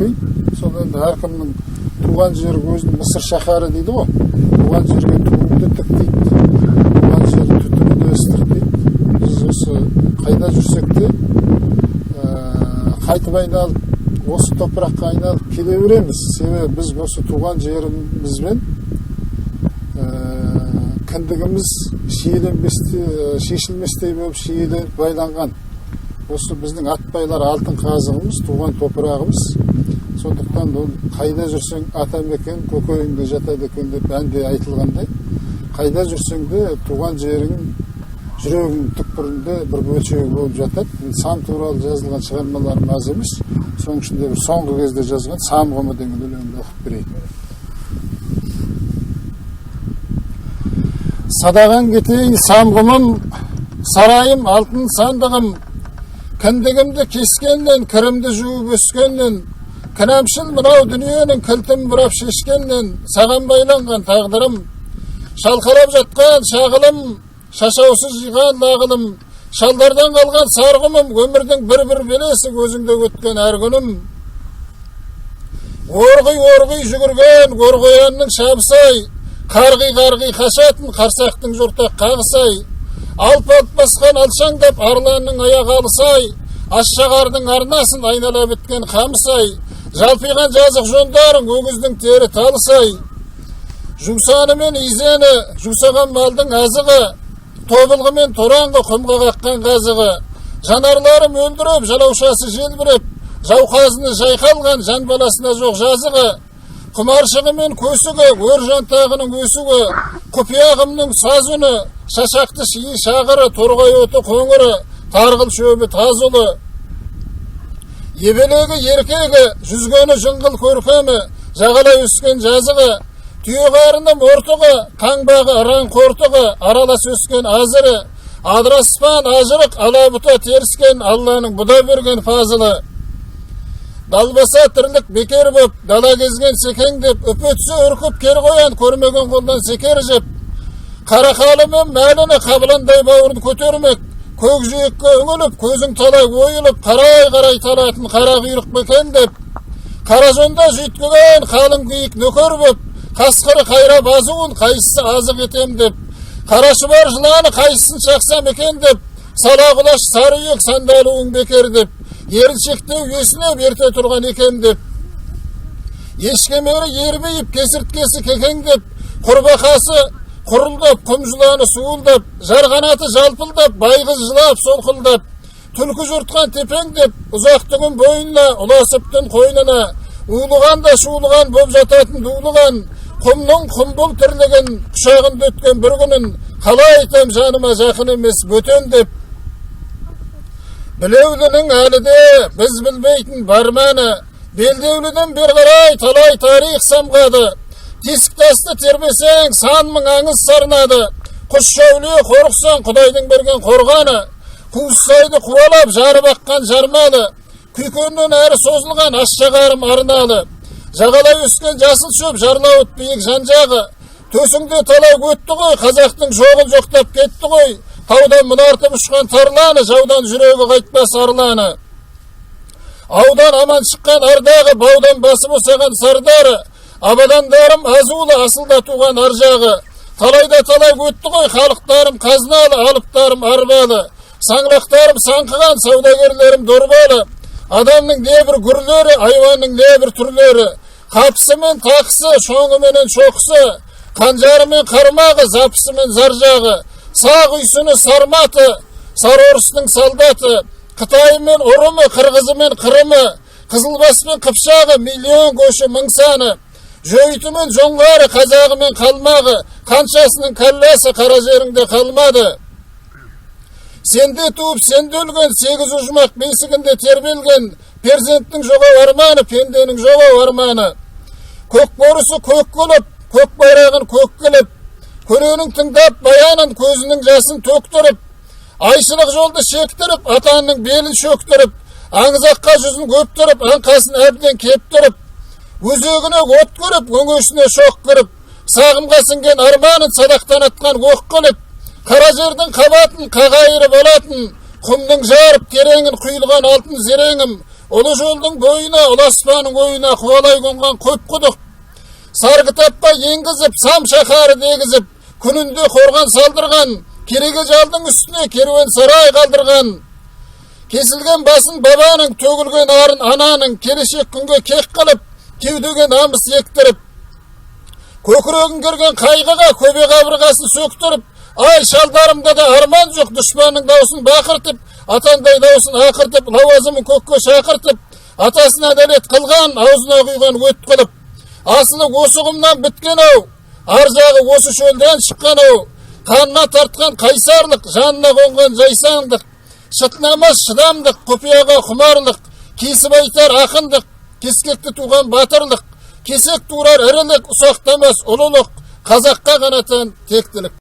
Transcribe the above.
қиын. Сол енді әркімнің туған жері өзінің Мысыр шаһары дейді ғой. Туған жерге туыңды тік дейді. Туған жер түтінді естір дейді. Біз осы қайда жүрсек те қайтып айналып, осы топыраққа айналып келе береміз. Себебі біз осы туған жерімізбен кіндігіміз шешілместей болып шиеленіп байланған. Осы біздің атбайлар алтын қазығымыз, туған топырағымыз. Сондықтан ол қайда жүрсең атамекен, көкейіңде жатады екен деп әнде айтылғандай, қайда жүрсең де туған жерің жүрегің түкпірінде бір бөлшегі болып жатады. Сам туралы жазылған шығармаларым аз емес. Соның ішінде бір соңғы кезде жазған Самғымы деген өлеңді оқып берейін. Садаған кетейін самғымым, сарайым алтын сандығым, кіндігімді кескеннен, кірімді жуып өскеннен, кінәмшіл мынау дүниенің кілтін бұрап шешкеннен, саған байланған тағдырым, шалқалап жатқан шағылым, шашаусыз жиған лағылым, шалдардан қалған сарғымым, өмірдің бір-бір белесі көзіңде өткен әр күнім. Орғи жүгірген горғоянның шабысай, қарғи қашатын қарсақтың жұртақ қағысай, алп басқан алшаңдап арланның аяқ алысай, ашшағардың арнасын айнала біткен қамысай, жалпиған жазық жондарың өгіздің тері талысай, жусаны мен изені жусаған малдың азығы, тобылғы мен тораңғы құмға қаққан қазығы, жанарларым өлдіріп жалаушасы желбіріп, жауқазыны жайқалған жан баласына жоқ жазығы, құмаршығы мен көсігі, өр жантағының өсігі, құпияғымның саз үні, шашақты шиі шағыры, торғай оты қоңыры, тарғыл шөбі тазылы, ебелегі еркегі, жүзгені жыңғыл көркемі, жағалай өскен жазығы, түйеғарының ортығы, қаңбағы ыран қортығы, аралас өскен азыры, адыраспан ажырық, алабұта теріскен Алланың бұда берген фазылы, далбаса тірлік бекер боп, дала кезген секең деп, өпетсі үркіп кер қоян, көрмеген қолдан секер жеп, қарақалы мен мәліні қабыландай бауырын көтермек, көк жиекке үңіліп, көзің талай ойылып, қарай талатын қара құйрық бекен деп, қаражонда жүйткіген қалың күйік нөкер боп, қасқыры қайрап азуын, қайсысы азық етем деп, қарашы бар жыланы қайсысын шақсам екен деп, сала құлаш сары үйек сандалуың бекер деп, еріншектеу есінеп ерте тұрған екен деп, ешкемері ербейіп кесірткесі кекең деп, құрбақасы құрылдап, құмжыланы суылдап, жарғанаты жалпылдап, байғыз жылап солқылдап, түлкі жұртқан тепең деп, ұзақтығын бойына, ұласыптың қойнына, уылыған да шуылыған боп жататын дулыған, құмның құмбыл тірлігін, құшағында өткен бір күнін, қалай айтам жаныма жақын емес бөтен деп. Білеулінің әліде біз білмейтін барманы, белдеуліден бер қарай талай тарих самғады, тесік тасты тербесең сан мың аңыз сарнады, құс шәуле қорықсан құдайдың берген қорғаны, қуыссайды қуалап жарып аққан жармалы, күйкеннен әрі созылған ашшағарым арналы, жағалай өскен жасыл шөп жарлауыт биік жанжағы, төсіңде талай өтті ғой, қазақтың жоғын жоқтап кетті ғой, таудан мұнартып ұшқан тарланы, жаудан жүрегі қайтпас арланы, аудан аман шыққан ардағы, баудан басып осаған сардары, абадандарым азулы асылда туған аржағы, талайда талай өтті ғой, халықтарым қазналы, алыптарым арбалы, саңлақтарым саңқыған, саудагерлерім дорбалы, адамның небір гүрлері, айуанның небір түрлері, қапысы мен тақысы, шоңы менен шоқысы, қанжары мен қармағы, запысы мен заржағы, сақ үйсіні сарматы, сарорыстың солдаты, Қытай мен ұрымы, қырғызы мен қырымы, қызылбас мен қыпшағы, миллион көші мың саны, жөйті мен жоңғары, қазағы мен қалмағы, қаншасының кәлләсі қара жеріңде қалмады. Сенде туып, сенде өлген, 8 ұжмақ бесігінде тербелген, перзенттің жоғау арманы, пенденің жоғау арманы. Көк борысы көк көліп, көк байрағын көк кіліп, көренің тыңдап баянын, көзінің жасын төктіріп, айшылық жолды шектіріп, атанның белін шөктіріп, аңызаққа жүзін көптіріп, аңқасын әбден кептіріп, өзегіне от көріп, өңешіне шоқ кіріп, сағымға сіңген арманын садақтан атқан оқ қылып, қара жердің қабатын қағайырып алатын, құмның жарып кереңін құйылған алтын зереңім, Ulu jolдың boyuna, ulu aspanın oyuna kuvalay kongan köp kuduk. Sarı kitapka yengizip, sam şakarı degizip, күнүндө корган салдырган, кереге жалдың үстүнө керуен сарай калдырган. Kesilgen basın babanın, tөгүлгөн арын ананын, келешек күнгө кек кылып, кеудөгө намыс ектирип, көкүрөгүн көргөн кайгыга көбе кабыргасын сөктүрүп, ай шалдарымда да арман жок, душманның даусын бакыртып, атандай даусын акыртып, лавазымын көккө шакыртып, атасына далет кылган, аузуна куйган өт кылып, асылы осы кумдан бүткен ау, ар жагы осы шөлдөн чыккан ау, канына тарткан кайсарлык, жанына конгон жайсаңдык, шытнамас шыдамдык, купияга кумарлык, кесип айтар акындык, кескекти туган батырлык, кесек туурар ірілік, усактамас улулук, казакка канатан тектилик.